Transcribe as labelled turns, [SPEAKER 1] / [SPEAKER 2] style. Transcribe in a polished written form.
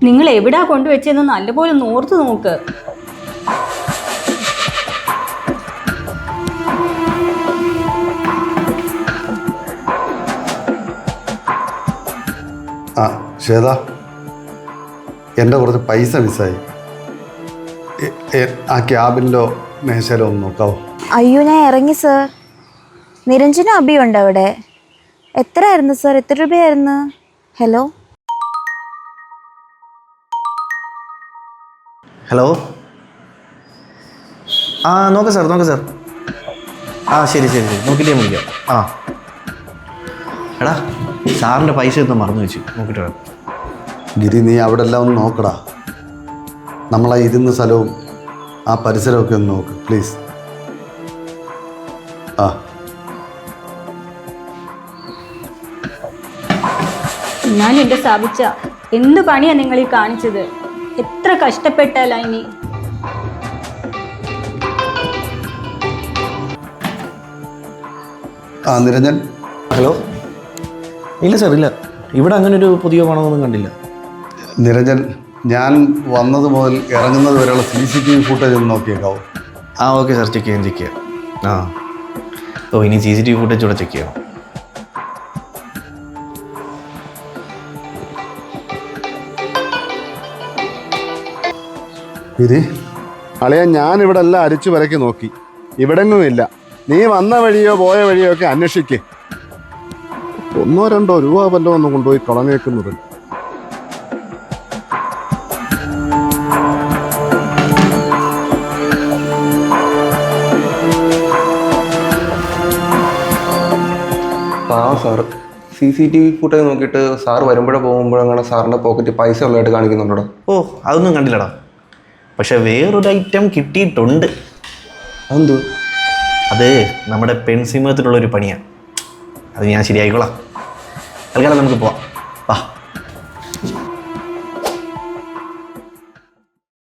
[SPEAKER 1] നിങ്ങൾ എവിടാ കൊണ്ടുവച്ചെന്ന് നല്ലപോലെ ഓർത്ത് നോക്ക്.
[SPEAKER 2] ആ ശ്വേത, എൻ്റെ കുറച്ച് പൈസ മിസ്സായി. ആ ക്യാബിനിലോ മേശയിലോ ഒന്ന് നോക്കാവോ?
[SPEAKER 3] അയ്യോ, ഞാൻ ഇറങ്ങി സർ. നിരഞ്ജനും അഭിയുണ്ട് അവിടെ. എത്രയായിരുന്നു സർ? എത്ര രൂപയായിരുന്നു? Hello
[SPEAKER 4] hello. ആ നോക്കാം സാർ. ആ ശരി നോക്കിയിട്ടേ വിളിക്കാം. ആ എടാ, സാറിൻ്റെ പൈസ ഒന്നും മറന്നു വെച്ചു, നോക്കിയിട്ട് വേണം.
[SPEAKER 2] ഗിരി, നീ അവിടെ എല്ലാം ഒന്ന് നോക്കടാ. നമ്മളാ ഇരുന്ന സ്ഥലവും ആ പരിസരമൊക്കെ ഒന്ന് നോക്ക് പ്ലീസ്. ആ
[SPEAKER 1] ഞാൻ എൻ്റെ സ്ഥാപിച്ച എന്ത് പണിയാ നിങ്ങൾ ഈ കാണിച്ചത്? എത്ര കഷ്ടപ്പെട്ടാലാ ഇനി.
[SPEAKER 2] ആ നിരഞ്ജൻ.
[SPEAKER 4] ഹലോ. ഇല്ല സാർ, ഇല്ല, ഇവിടെ അങ്ങനെ ഒരു പുതിയ പണമൊന്നും കണ്ടില്ല.
[SPEAKER 2] നിരഞ്ജൻ, ഞാൻ വന്നത് മുതൽ ഇറങ്ങുന്നത് വരെയുള്ള CCTV ഫുട്ടേജ് ഒന്ന് നോക്കിയേക്കാവോ?
[SPEAKER 4] ആ ഓക്കെ സാർ, ചെക്ക് ചെയ്യാം. ആ ഓ, ഇനി CCTV ഫുട്ടേജ് കൂടെ ചെക്ക് ചെയ്യണം.
[SPEAKER 2] ഗിരി, അളിയാ, ഞാനിവിടെ എല്ലാം അരിച്ചു വരക്കി നോക്കി, ഇവിടെങ്ങും ഇല്ല. നീ വന്ന വഴിയോ പോയ വഴിയോ ഒക്കെ അന്വേഷിക്കേ. 1-2 രൂപ വല്ലതും ഒന്ന് കൊണ്ടുപോയി കളഞ്ഞേക്കുന്നത്.
[SPEAKER 5] സാറ് CCTV ഫുട്ടേജ് നോക്കിയിട്ട് സാറ് വരുമ്പോഴോ പോകുമ്പോഴോ അങ്ങനെ സാറിൻ്റെ പോക്കറ്റ് പൈസ ഉള്ളതായിട്ട് കാണിക്കുന്നുണ്ടോ?
[SPEAKER 4] ഓ, അതൊന്നും കണ്ടില്ലടാ. പക്ഷെ വേറൊരു ഐറ്റം കിട്ടിയിട്ടുണ്ട്.
[SPEAKER 5] അതെന്തു?
[SPEAKER 4] അത് നമ്മുടെ പെൺസിംഹത്തിനുള്ളൊരു പണിയാണ്. അത് ഞാൻ ശരിയായിക്കോളാം. തൽക്കാലം നമുക്ക് പോവാം. വാ.